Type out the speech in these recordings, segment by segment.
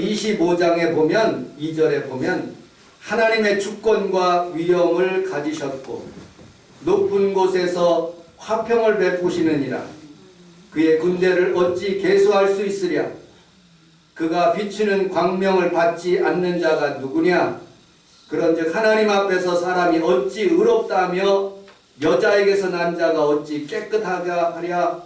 25장에 보면 2절에 보면 하나님의 주권과 위엄을 가지셨고 높은 곳에서 화평을 베푸시느니라. 그의 군대를 어찌 계수할 수 있으랴. 그가 비추는 광명을 받지 않는 자가 누구냐. 그런즉 하나님 앞에서 사람이 어찌 의롭다며 여자에게서 난 자가 어찌 깨끗하게 하랴.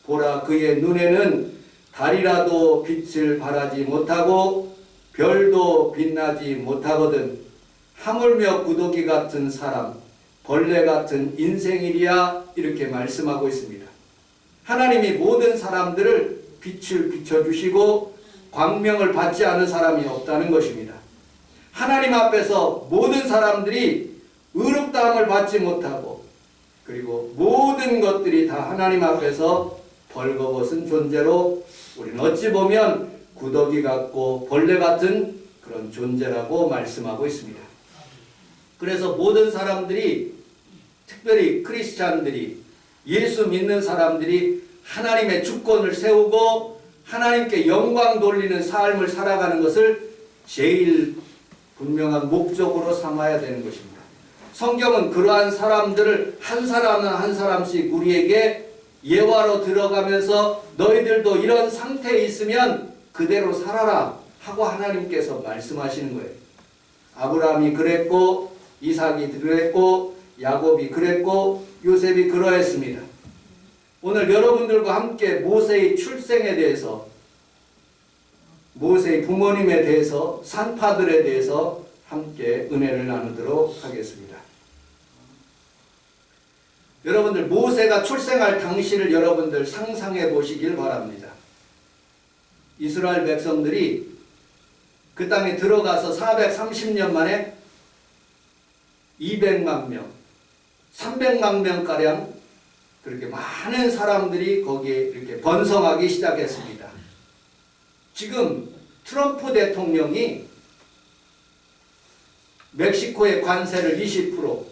보라, 그의 눈에는 달이라도 빛을 발하지 못하고 별도 빛나지 못하거든. 하물며 구더기 같은 사람, 벌레 같은 인생이리야. 이렇게 말씀하고 있습니다. 하나님이 모든 사람들을 빛을 비춰주시고 광명을 받지 않은 사람이 없다는 것입니다. 하나님 앞에서 모든 사람들이 의롭다함을 받지 못하고 그리고 모든 것들이 다 하나님 앞에서 벌거벗은 존재로 우리는 어찌 보면 구더기 같고 벌레 같은 그런 존재라고 말씀하고 있습니다. 그래서 모든 사람들이, 특별히 크리스찬들이, 예수 믿는 사람들이 하나님의 주권을 세우고 하나님께 영광 돌리는 삶을 살아가는 것을 제일 분명한 목적으로 삼아야 되는 것입니다. 성경은 그러한 사람들을 한 사람 한 사람씩 우리에게 예화로 들어가면서 너희들도 이런 상태에 있으면 그대로 살아라 하고 하나님께서 말씀하시는 거예요. 아브라함이 그랬고 이삭이 그랬고 야곱이 그랬고 요셉이 그러했습니다. 오늘 여러분들과 함께 모세의 출생에 대해서, 모세의 부모님에 대해서, 산파들에 대해서 함께 은혜를 나누도록 하겠습니다. 여러분들 모세가 출생할 당시를 여러분들 상상해 보시길 바랍니다. 이스라엘 백성들이 그 땅에 들어가서 430년 만에 200만 명, 300만 명가량 그렇게 많은 사람들이 거기에 이렇게 번성하기 시작했습니다. 지금 트럼프 대통령이 멕시코의 관세를 20%,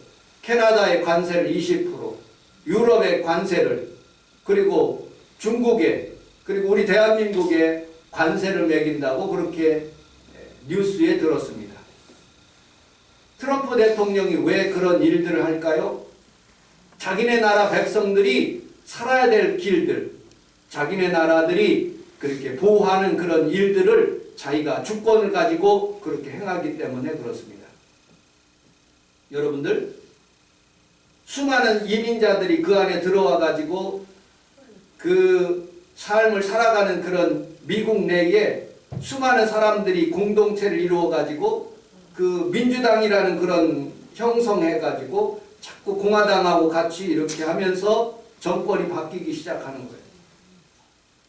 캐나다의 관세를 20%, 유럽의 관세를, 그리고 중국에, 그리고 우리 대한민국에 관세를 매긴다고 그렇게 뉴스에 들었습니다. 트럼프 대통령이 왜 그런 일들을 할까요? 자기네 나라 백성들이 살아야 될 길들, 자기네 나라들이 그렇게 보호하는 그런 일들을 자기가 주권을 가지고 그렇게 행하기 때문에 그렇습니다. 여러분들, 수많은 이민자들이 그 안에 들어와 가지고 그 삶을 살아가는 그런 미국 내에 수많은 사람들이 공동체를 이루어 가지고 그 민주당이라는 그런 형성해 가지고 자꾸 공화당하고 같이 이렇게 하면서 정권이 바뀌기 시작하는 거예요.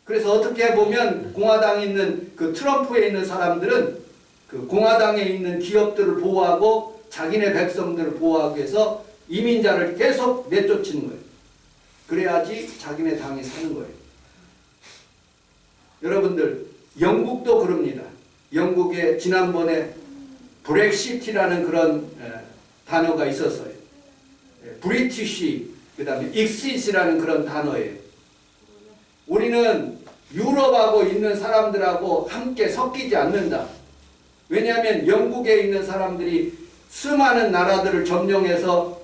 그래서 어떻게 보면 공화당에 있는 그 트럼프에 있는 사람들은 그 공화당에 있는 기업들을 보호하고 자기네 백성들을 보호하기 위해서 이민자를 계속 내쫓는 거예요. 그래야지 자기네 당이 사는 거예요. 여러분들, 영국도 그럽니다. 영국에 지난번에 브렉시트라는 그런 단어가 있었어요. 브리티시, 그 다음에 익시스라는 그런 단어예요. 우리는 유럽하고 있는 사람들하고 함께 섞이지 않는다. 왜냐하면 영국에 있는 사람들이 수많은 나라들을 점령해서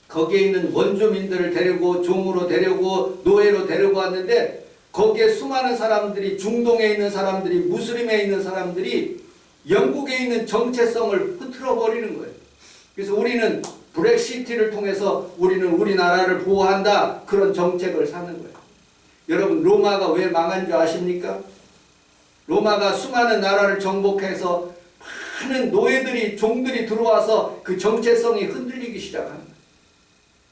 거기에 있는 원주민들을 데리고 종으로 데리고 노예로 데리고 왔는데 거기에 수많은 사람들이, 중동에 있는 사람들이, 무슬림에 있는 사람들이 영국에 있는 정체성을 흐트러 버리는 거예요. 그래서 우리는 브렉시트를 통해서 우리는 우리나라를 보호한다, 그런 정책을 사는 거예요. 여러분, 로마가 왜 망한 줄 아십니까? 로마가 수많은 나라를 정복해서 많은 노예들이, 종들이 들어와서 그 정체성이 흔들리기 시작하는 거예요.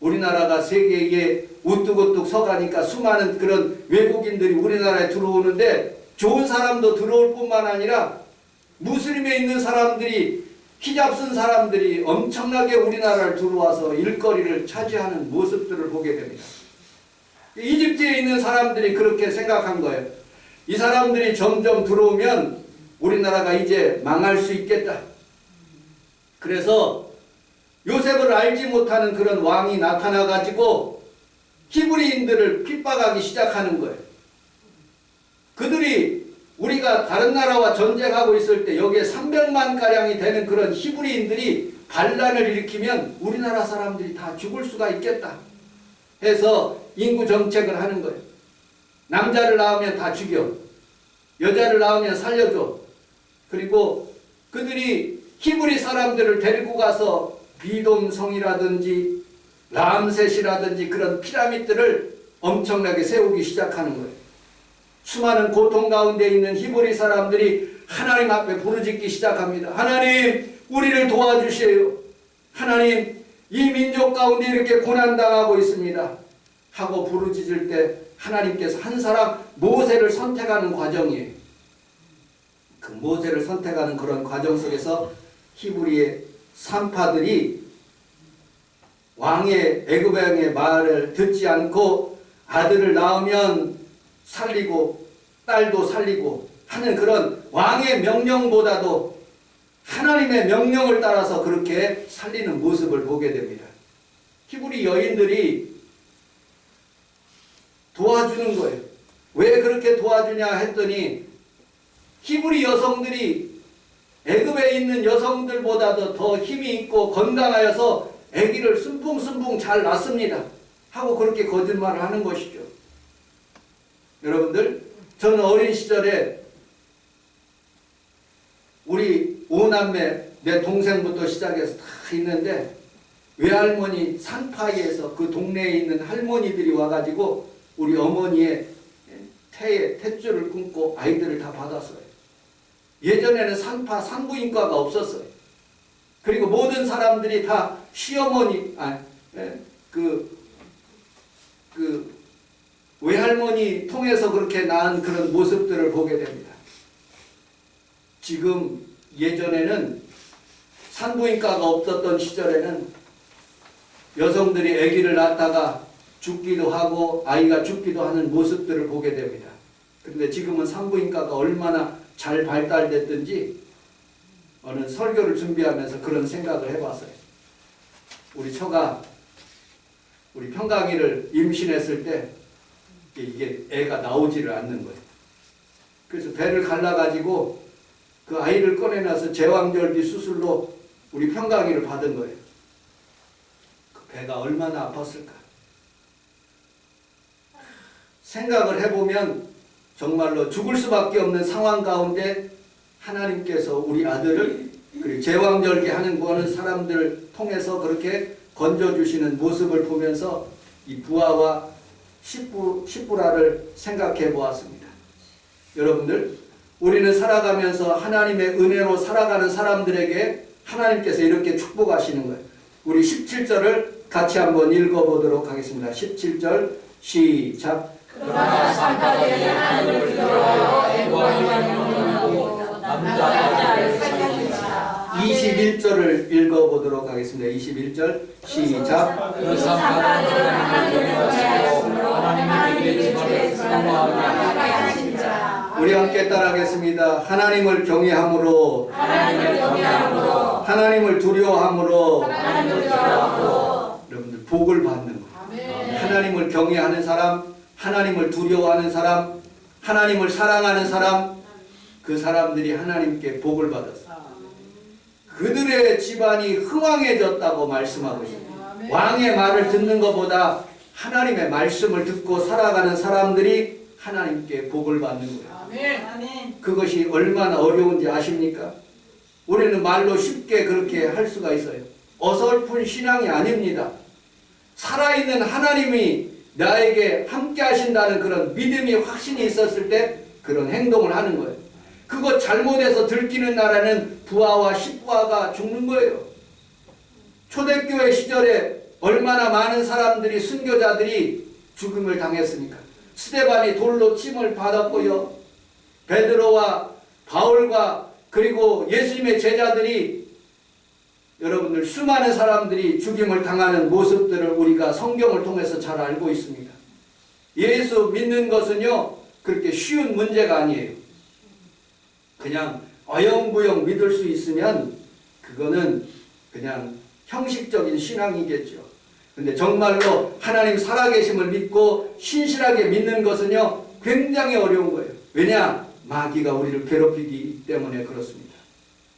우리나라가 세계에 우뚝우뚝 서가니까 수많은 그런 외국인들이 우리나라에 들어오는데 좋은 사람도 들어올 뿐만 아니라 무슬림에 있는 사람들이, 히잡 쓴 사람들이 엄청나게 우리나라를 들어와서 일거리를 차지하는 모습들을 보게 됩니다. 이집트에 있는 사람들이 그렇게 생각한 거예요. 이 사람들이 점점 들어오면 우리나라가 이제 망할 수 있겠다. 그래서 요셉을 알지 못하는 그런 왕이 나타나가지고 히브리인들을 핍박하기 시작하는 거예요. 그들이 우리가 다른 나라와 전쟁하고 있을 때 여기에 300만 가량이 되는 그런 히브리인들이 반란을 일으키면 우리나라 사람들이 다 죽을 수가 있겠다 해서 인구 정책을 하는 거예요. 남자를 낳으면 다 죽여, 여자를 낳으면 살려줘. 그리고 그들이 히브리 사람들을 데리고 가서 비돔성이라든지 람셋이라든지 그런 피라미드를 엄청나게 세우기 시작하는 거예요. 수많은 고통 가운데 있는 히브리 사람들이 하나님 앞에 부르짖기 시작합니다. 하나님, 우리를 도와주세요. 하나님, 이 민족 가운데 이렇게 고난당하고 있습니다 하고 부르짖을 때 하나님께서 한 사람 모세를 선택하는 과정이에요. 그 모세를 선택하는 그런 과정 속에서 히브리의 산파들이 왕의 애굽 왕의 말을 듣지 않고 아들을 낳으면 살리고 딸도 살리고 하는 그런 왕의 명령보다도 하나님의 명령을 따라서 그렇게 살리는 모습을 보게 됩니다. 히브리 여인들이 도와주는 거예요. 왜 그렇게 도와주냐 했더니 히브리 여성들이 애굽에 있는 여성들보다도 더 힘이 있고 건강하여서 아기를 순풍순풍 잘 낳습니다 하고 그렇게 거짓말을 하는 것이죠. 여러분들, 저는 어린 시절에 우리 5남매, 내 동생부터 시작해서 다 있는데 외할머니 산파이에서 그 동네에 있는 할머니들이 와가지고 우리 어머니의 태에 탯줄을 끊고 아이들을 다 받았어요. 예전에는 산부인과가 없었어요. 그리고 모든 사람들이 다 시어머니, 외할머니 통해서 그렇게 낳은 그런 모습들을 보게 됩니다. 지금 예전에는 산부인과가 없었던 시절에는 여성들이 아기를 낳다가 죽기도 하고 아이가 죽기도 하는 모습들을 보게 됩니다. 그런데 지금은 산부인과가 얼마나 잘 발달됐든지 어느 설교를 준비하면서 그런 생각을 해봤어요. 우리 처가 우리 평강이를 임신했을 때 이게 애가 나오지를 않는 거예요. 그래서 배를 갈라가지고 그 아이를 꺼내놔서 제왕절개 수술로 우리 평강이를 받은 거예요. 그 배가 얼마나 아팠을까. 생각을 해보면 정말로 죽을 수밖에 없는 상황 가운데 하나님께서 우리 아들을 그리고 제왕절개 하는 거는 사람들을 통해서 그렇게 건져주시는 모습을 보면서 이 부하와 십부라를 생각해 보았습니다. 여러분들, 우리는 살아가면서 하나님의 은혜로 살아가는 사람들에게 하나님께서 이렇게 축복하시는 거예요. 우리 17절을 같이 한번 읽어보도록 하겠습니다. 17절 시작. 그러나 산파들이 하나님을 두려워하여 애굽 명령하고 남자를 살려주시라. 21절을 읽어보도록 하겠습니다. 21절 시작. 그 산파들은 하나님을 두려워하여 하나님의 집에 사모하게 하시니라. 우리 함께 따라하겠습니다. 하나님을 경외함으로, 하나님을 두려워함으로, 여러분들 복을 받는 거예요. 하나님을 경외하는 사람, 하나님을 두려워하는 사람, 하나님을 사랑하는 사람, 그 사람들이 하나님께 복을 받았어요. 그들의 집안이 흥왕해졌다고 말씀하고 있습니다. 왕의 말을 듣는 것보다 하나님의 말씀을 듣고 살아가는 사람들이 하나님께 복을 받는 거예요. 그것이 얼마나 어려운지 아십니까? 우리는 말로 쉽게 그렇게 할 수가 있어요. 어설픈 신앙이 아닙니다. 살아있는 하나님이 나에게 함께 하신다는 그런 믿음이 확신이 있었을 때 그런 행동을 하는 거예요. 그거 잘못해서 들키는 나라는 부하와 십부하가 죽는 거예요. 초대교회 시절에 얼마나 많은 사람들이, 순교자들이 죽음을 당했습니까? 스데반이 돌로 침을 받았고요. 베드로와 바울과 그리고 예수님의 제자들이, 여러분들 수많은 사람들이 죽임을 당하는 모습들을 우리가 성경을 통해서 잘 알고 있습니다. 예수 믿는 것은요 그렇게 쉬운 문제가 아니에요. 그냥 어영부영 믿을 수 있으면 그거는 그냥 형식적인 신앙이겠죠. 근데 정말로 하나님 살아계심을 믿고 신실하게 믿는 것은요 굉장히 어려운 거예요. 왜냐? 마귀가 우리를 괴롭히기 때문에 그렇습니다.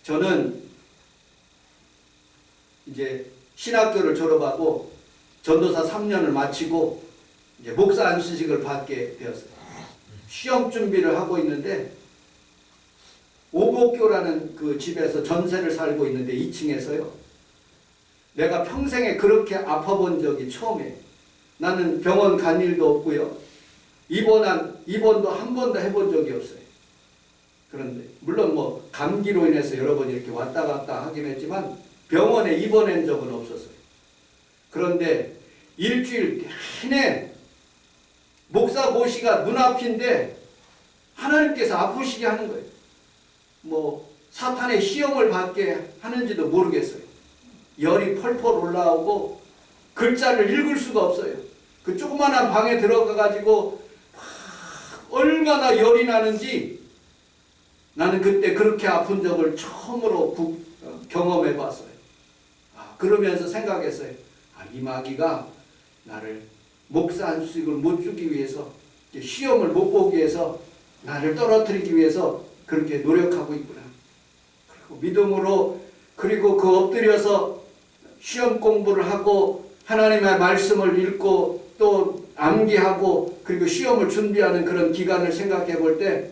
저는 이제 신학교를 졸업하고 전도사 3년을 마치고 이제 목사 안수직을 받게 되었어요. 시험 준비를 하고 있는데 오복교라는 그 집에서 전세를 살고 있는데 2층에서요. 내가 평생에 그렇게 아파본 적이 처음이에요. 나는 병원 간 일도 없고요. 입원도 한 번도 해본 적이 없어요. 그런데 물론 뭐 감기로 인해서 여러 번 이렇게 왔다 갔다 하긴 했지만 병원에 입원한 적은 없었어요. 그런데 일주일 내내 목사 모시가 눈앞인데 하나님께서 아프시게 하는 거예요. 뭐 사탄의 시험을 받게 하는지도 모르겠어요. 열이 펄펄 올라오고 글자를 읽을 수가 없어요. 그 조그만한 방에 들어가 가지고 얼마나 열이 나는지 나는 그때 그렇게 아픈 적을 처음으로 경험해 봤어요. 그러면서 생각했어요. 이 마귀가 나를 목사 안수직을 못 주기 위해서, 시험을 못 보기 위해서, 나를 떨어뜨리기 위해서 그렇게 노력하고 있구나. 그리고 믿음으로, 그리고 그 엎드려서 시험 공부를 하고 하나님의 말씀을 읽고 또 암기하고 그리고 시험을 준비하는 그런 기간을 생각해 볼 때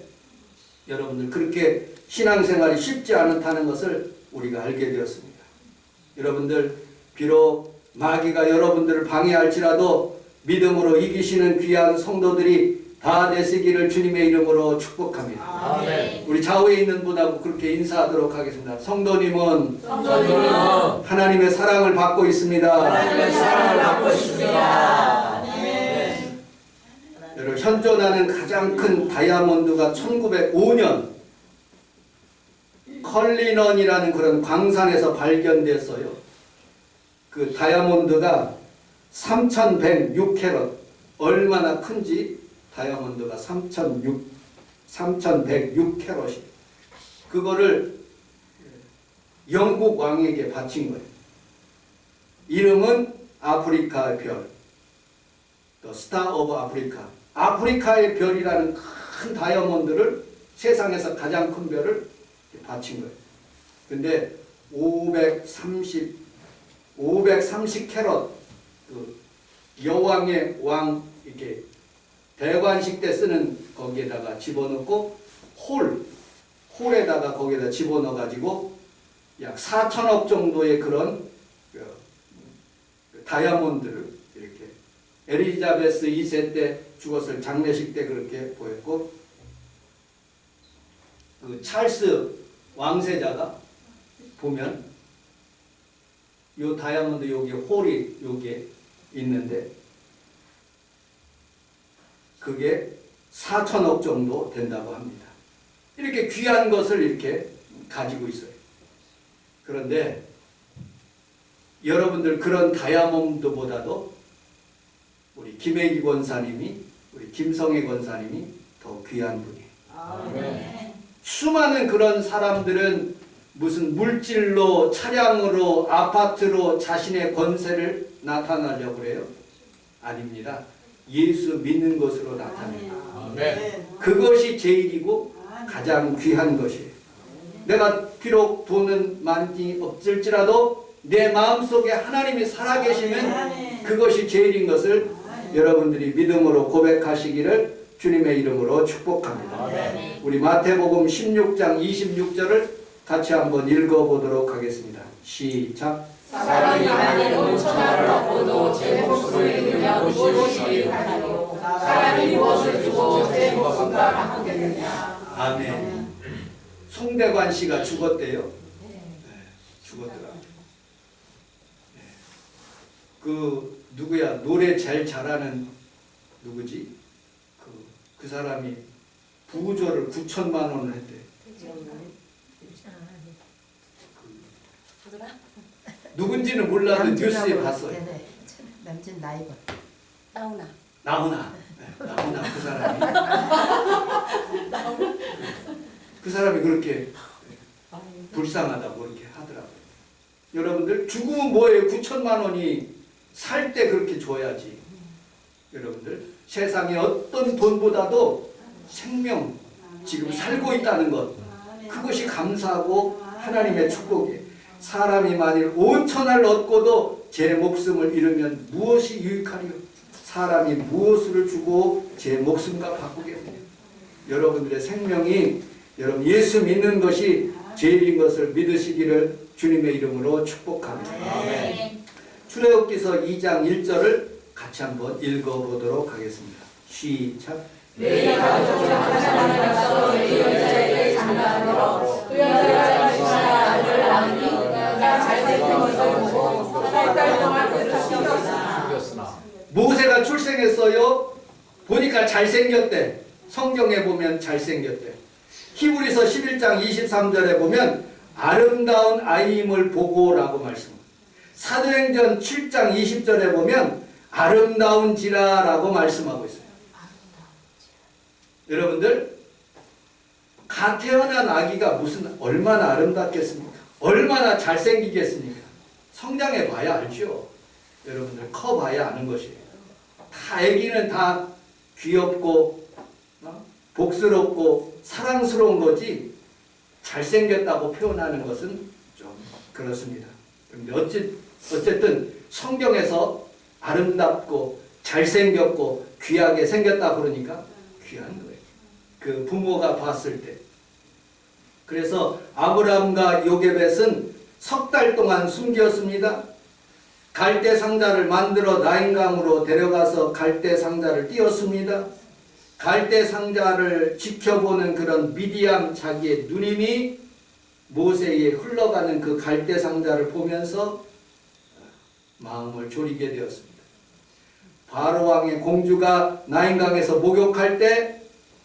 여러분들 그렇게 신앙생활이 쉽지 않다는 것을 우리가 알게 되었습니다. 여러분들 비록 마귀가 여러분들을 방해할지라도 믿음으로 이기시는 귀한 성도들이 다 되시기를 주님의 이름으로 축복합니다. 아멘. 우리 좌우에 있는 분하고 그렇게 인사하도록 하겠습니다. 성도님은 하나님의 사랑을 받고 있습니다. 하나님의 사랑을 받고 있습니다. 아멘. 여러분, 현존하는 가장 큰 다이아몬드가 1905년 컬리넌이라는 그런 광산에서 발견됐어요. 그 다이아몬드가 3106캐럿, 얼마나 큰지 다이아몬드가 3106캐럿이 그거를 영국 왕에게 바친 거예요. 이름은 아프리카의 별, The Star of Africa. 아프리카의 별이라는 큰 다이아몬드를 세상에서 가장 큰 별을 바친 거예요. 근데 530캐럿 그 여왕의 왕 이렇게 대관식 때 쓰는 거기에다가 집어넣고 홀에다가 거기에다 집어넣어 가지고 약 4천억 정도의 그런 다이아몬드를 이렇게 엘리자베스 2세 때 죽었을 장례식 때 그렇게 보였고 그 찰스 왕세자가 보면 요 다이아몬드 여기 홀이 여기에 있는데 그게 4천억 정도 된다고 합니다. 이렇게 귀한 것을 이렇게 가지고 있어요. 그런데 여러분들 그런 다이아몬드보다도 우리 김혜기 권사님이, 우리 김성애 권사님이 더 귀한 분이에요. 아멘. 수많은 그런 사람들은 무슨 물질로, 차량으로, 아파트로 자신의 권세를 나타나려고 해요? 아닙니다. 예수 믿는 것으로 나타내요. 아멘. 그것이 제일이고 가장 귀한 것이에요. 내가 비록 돈은 많이 없을지라도 내 마음속에 하나님이 살아계시면 그것이 제일인 것을 여러분들이 믿음으로 고백하시기를 주님의 이름으로 축복합니다. 아멘. 우리 마태복음 16장 26절을 같이 한번 읽어보도록 하겠습니다. 시작. 사람이 만일 5천원을 얻고도 제 목숨을 잃으면 무엇이 유익하리요? 사람이 무엇을 주고 제 목숨과 바꾸겠느냐? 아멘. 송대관 씨가 죽었대요. 네, 죽었더라. 네. 그 누구야? 노래 제일 잘하는 누구지? 그 사람이 부조를 9천만 원을 했대. 누군지는 몰라도 뉴스에 봤어요. 네네. 남진 나이버. 나훈아. 네, 나훈아 그 사람이. 그 사람이 그렇게 불쌍하다고 그렇게 하더라고요. 여러분들 죽으면 뭐예요? 9천만 원이 살 때 그렇게 줘야지. 여러분들 세상에 어떤 돈보다도 생명, 지금 살고 있다는 것, 그것이 감사하고 하나님의 축복이에요. 사람이 만일 5천을 얻고도 제 목숨을 잃으면 무엇이 유익하리요? 사람이 무엇을 주고 제 목숨과 바꾸겠느냐? 여러분들의 생명이, 여러분 예수 믿는 것이 죄인 것을 믿으시기를 주님의 이름으로 축복합니다. 출애굽기서 2장 1절을 같이 한번 읽어보도록 하겠습니다. 시작. 내 가족을 하나님의 백성으로 이 여자에게 장가하도록 그 여자가 이스라엘 아들을 낳으니 그가 잘생긴 것을 보고 8달 동안 그를 죽였으나 모세가 출생했어요. 보니까 잘생겼대. 성경에 보면 잘생겼대. 히브리서 11장 23절에 보면 아름다운 아이임을 보고라고 말씀합니다. 사도행전 7장 20절에 보면 아름다운지라라고 말씀하고 있어요. 여러분들, 갓 태어난 아기가 무슨 얼마나 아름답겠습니까? 얼마나 잘생기겠습니까? 성장해 봐야 알죠. 여러분들 커 봐야 아는 것이에요. 다 아기는 다 귀엽고 복스럽고 사랑스러운 거지 잘생겼다고 표현하는 것은 좀 그렇습니다. 그런데 어쨌든 성경에서 아름답고 잘생겼고 귀하게 생겼다 그러니까 귀한 거예요. 그 부모가 봤을 때. 그래서 아브라함과 요게벳은 석 달 동안 숨겼습니다. 갈대 상자를 만들어 나인강으로 데려가서 갈대 상자를 띄웠습니다. 갈대 상자를 지켜보는 그런 미디안 자기의 누님이 모세의 흘러가는 그 갈대 상자를 보면서 마음을 졸이게 되었습니다. 바로 왕의 공주가 나인강에서 목욕할 때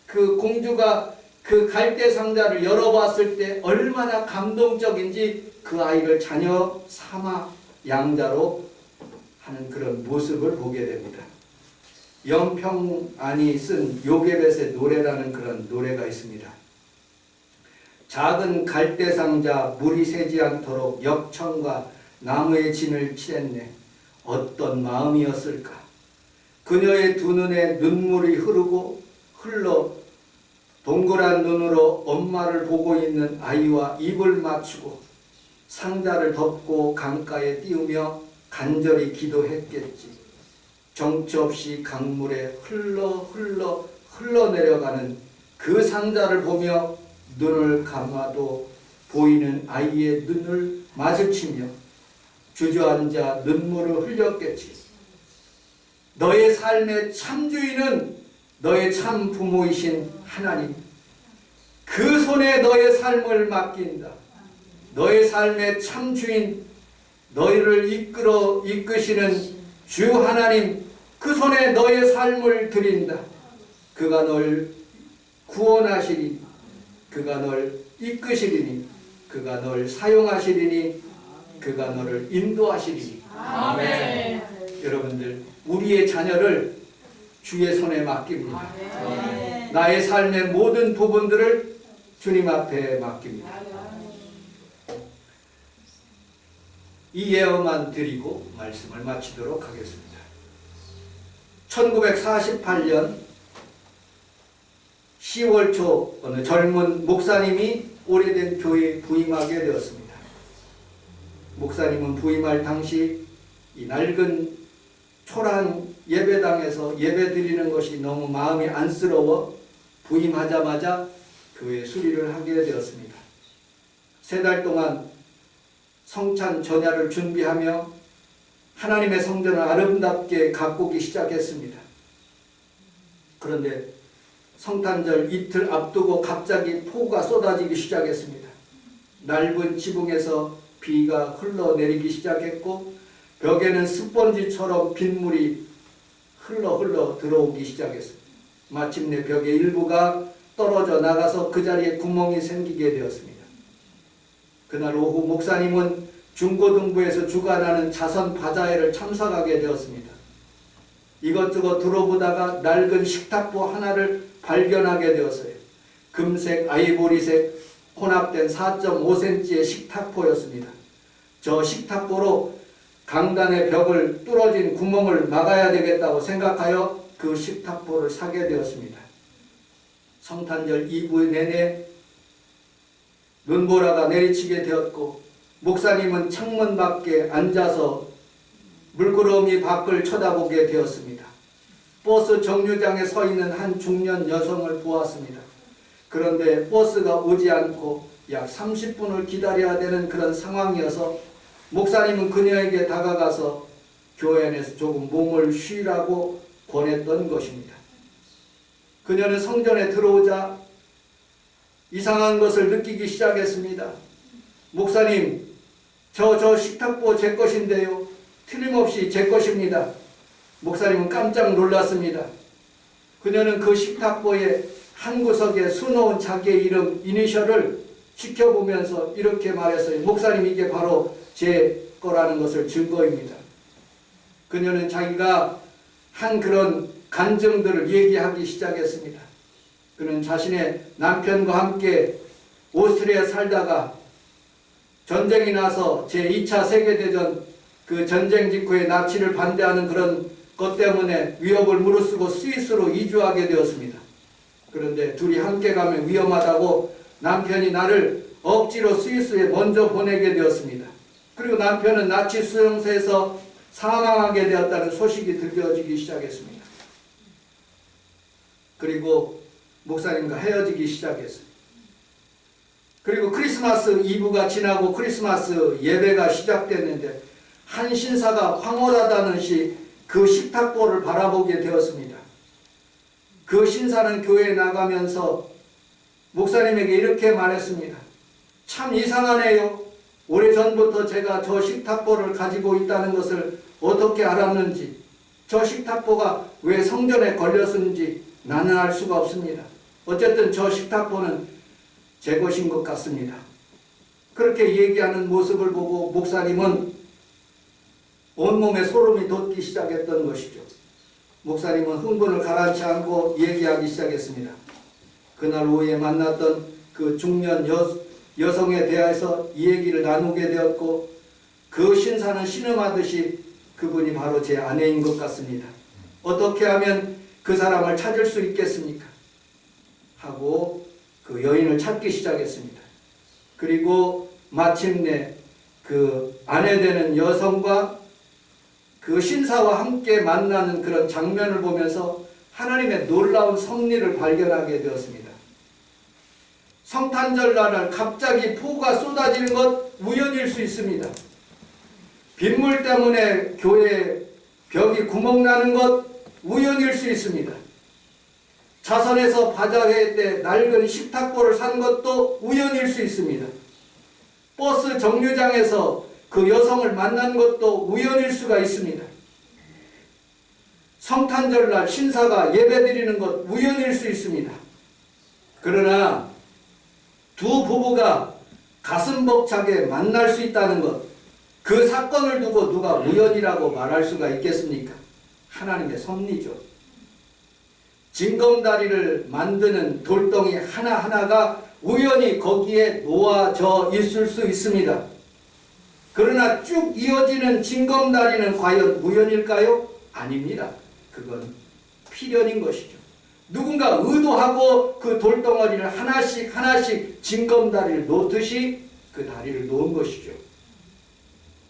그 공주가 그 갈대 상자를 열어봤을 때 얼마나 감동적인지 그 아이를 자녀 삼아 양자로 하는 그런 모습을 보게 됩니다. 영평안이 쓴 요게벳의 노래라는 그런 노래가 있습니다. 작은 갈대 상자 물이 새지 않도록 역청과 나무의 진을 칠했네. 어떤 마음이었을까? 그녀의 두 눈에 눈물이 흐르고 흘러 동그란 눈으로 엄마를 보고 있는 아이와 입을 맞추고 상자를 덮고 강가에 띄우며 간절히 기도했겠지. 정처 없이 강물에 흘러내려가는 그 상자를 보며 눈을 감아도 보이는 아이의 눈을 마주치며 주저앉아 눈물을 흘렸겠지. 너의 삶의 참주인은 너의 참 부모이신 하나님. 그 손에 너의 삶을 맡긴다. 너의 삶의 참주인, 너희를 이끄시는 주 하나님, 그 손에 너의 삶을 드린다. 그가 널 구원하시리니, 그가 널 이끄시리니, 그가 널 사용하시리니, 그가 너를 인도하시리니. 아멘. 여러분들, 우리의 자녀를 주의 손에 맡깁니다. 아멘. 나의 삶의 모든 부분들을 주님 앞에 맡깁니다. 이 예언만 드리고 말씀을 마치도록 하겠습니다. 1948년 10월 초 어느 젊은 목사님이 오래된 교회에 부임하게 되었습니다. 목사님은 부임할 당시 이 낡은 초라한 예배당에서 예배 드리는 것이 너무 마음이 안쓰러워 부임하자마자 교회 수리를 하게 되었습니다. 3달 동안 성찬 전야를 준비하며 하나님의 성전을 아름답게 가꾸기 시작했습니다. 그런데 성탄절 이틀 앞두고 갑자기 폭우가 쏟아지기 시작했습니다. 넓은 지붕에서 비가 흘러내리기 시작했고 벽에는 스펀지처럼 빗물이 흘러 들어오기 시작했습니다. 마침내 벽의 일부가 떨어져 나가서 그 자리에 구멍이 생기게 되었습니다. 그날 오후 목사님은 중고등부에서 주관하는 자선 바자회를 참석하게 되었습니다. 이것저것 들어보다가 낡은 식탁보 하나를 발견하게 되었어요. 금색 아이보리색 혼합된 4.5cm의 식탁보였습니다. 저 식탁보로 강단의 벽을 뚫어진 구멍을 막아야 되겠다고 생각하여 그 식탁보를 사게 되었습니다. 성탄절 이브 내내 눈보라가 내리치게 되었고 목사님은 창문 밖에 앉아서 물구러미 밖을 쳐다보게 되었습니다. 버스 정류장에 서 있는 한 중년 여성을 보았습니다. 그런데 버스가 오지 않고 약 30분을 기다려야 되는 그런 상황이어서 목사님은 그녀에게 다가가서 교회 안에서 조금 몸을 쉬라고 권했던 것입니다. 그녀는 성전에 들어오자 이상한 것을 느끼기 시작했습니다. 목사님, 저 식탁보 제 것인데요. 틀림없이 제 것입니다. 목사님은 깜짝 놀랐습니다. 그녀는 그 식탁보에 한 구석에 수놓은 자기의 이름 이니셜을 지켜보면서 이렇게 말했어요. 목사님, 이게 바로 제 거라는 것을 증거입니다. 그녀는 자기가 한 그런 간증들을 얘기하기 시작했습니다. 그는 자신의 남편과 함께 오스트리아에 살다가 전쟁이 나서 제2차 세계대전 그 전쟁 직후에 나치를 반대하는 그런 것 때문에 위협을 무릅쓰고 스위스로 이주하게 되었습니다. 그런데 둘이 함께 가면 위험하다고 남편이 나를 억지로 스위스에 먼저 보내게 되었습니다. 그리고 남편은 나치 수용소에서 사망하게 되었다는 소식이 들려지기 시작했습니다. 그리고 목사님과 헤어지기 시작했어요. 그리고 크리스마스 이브가 지나고 크리스마스 예배가 시작됐는데 한 신사가 황홀하다는 시 그 식탁보를 바라보게 되었습니다. 그 신사는 교회에 나가면서 목사님에게 이렇게 말했습니다. 참 이상하네요. 오래전부터 제가 저 식탁보를 가지고 있다는 것을 어떻게 알았는지, 저 식탁보가 왜 성전에 걸렸는지 나는 알 수가 없습니다. 어쨌든 저 식탁보는 제 것인 것 같습니다. 그렇게 얘기하는 모습을 보고 목사님은 온몸에 소름이 돋기 시작했던 것이죠. 목사님은 흥분을 가라앉히 않고 얘기하기 시작했습니다. 그날 오후에 만났던 그 중년 여성에 대해서 이 얘기를 나누게 되었고 그 신사는 신음하듯이 그분이 바로 제 아내인 것 같습니다. 어떻게 하면 그 사람을 찾을 수 있겠습니까? 하고 그 여인을 찾기 시작했습니다. 그리고 마침내 그 아내 되는 여성과 그 신사와 함께 만나는 그런 장면을 보면서 하나님의 놀라운 섭리를 발견하게 되었습니다. 성탄절 날 갑자기 폭우가 쏟아지는 것 우연일 수 있습니다. 빗물 때문에 교회 벽이 구멍나는 것 우연일 수 있습니다. 자선에서 바자회 때 낡은 식탁보를 산 것도 우연일 수 있습니다. 버스 정류장에서 그 여성을 만난 것도 우연일 수가 있습니다. 성탄절날 신사가 예배드리는 것 우연일 수 있습니다. 그러나 두 부부가 가슴 벅차게 만날 수 있다는 것, 그 사건을 두고 누가 우연이라고 말할 수가 있겠습니까? 하나님의 섭리죠. 징검다리를 만드는 돌덩이 하나하나가 우연히 거기에 놓아져 있을 수 있습니다. 그러나 쭉 이어지는 징검다리는 과연 우연일까요? 아닙니다. 그건 필연인 것이죠. 누군가 의도하고 그 돌덩어리를 하나씩 하나씩 징검다리를 놓듯이 그 다리를 놓은 것이죠.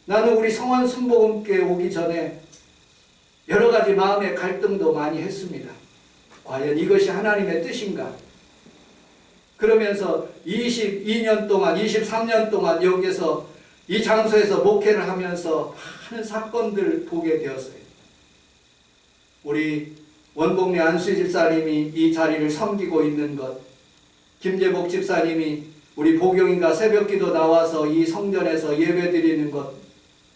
나는 우리 성원 순복음교회 오기 전에 여러 가지 마음의 갈등도 많이 했습니다. 과연 이것이 하나님의 뜻인가? 그러면서 22년 동안 23년 동안 여기에서 이 장소에서 목회를 하면서 많은 사건들 보게 되었어요. 우리 원복리 안수희 집사님이 이 자리를 섬기고 있는 것, 김재복 집사님이 우리 복용인가 새벽기도 나와서 이 성전에서 예배드리는 것,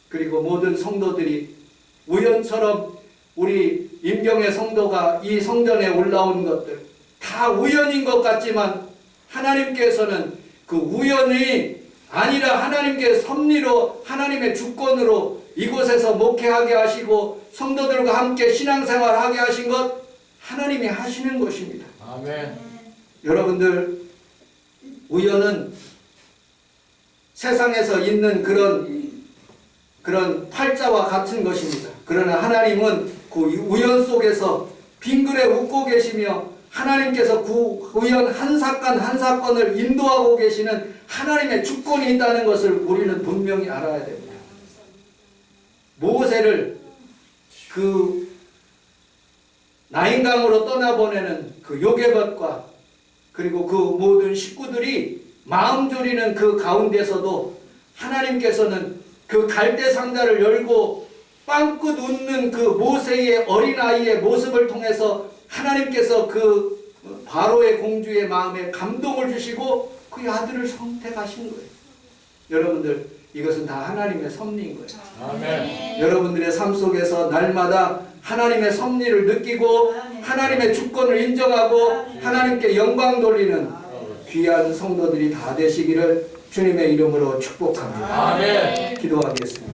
그리고 모든 성도들이 우연처럼 우리 임경의 성도가 이 성전에 올라온 것들 다 우연인 것 같지만 하나님께서는 그 우연이 아니라 하나님께 섭리로 하나님의 주권으로 이곳에서 목회하게 하시고 성도들과 함께 신앙생활하게 하신 것 하나님이 하시는 것입니다. 아멘. 여러분들, 우연은 세상에서 있는 그런 팔자와 같은 것입니다. 그러나 하나님은 그 우연 속에서 빙그레 웃고 계시며 하나님께서 구현 한 사건 한 사건을 인도하고 계시는 하나님의 주권이 있다는 것을 우리는 분명히 알아야 됩니다. 모세를 그 나인강으로 떠나보내는 그 요게벳과 그리고 그 모든 식구들이 마음 졸이는 그 가운데서도 하나님께서는 그 갈대 상자를 열고 빵긋 웃는 그 모세의 어린아이의 모습을 통해서 하나님께서 그 바로의 공주의 마음에 감동을 주시고 그 아들을 선택하신 거예요. 여러분들, 이것은 다 하나님의 섭리인 거예요. 아멘. 여러분들의 삶 속에서 날마다 하나님의 섭리를 느끼고 하나님의 주권을 인정하고 하나님께 영광 돌리는 귀한 성도들이 다 되시기를 주님의 이름으로 축복합니다. 아멘. 기도하겠습니다.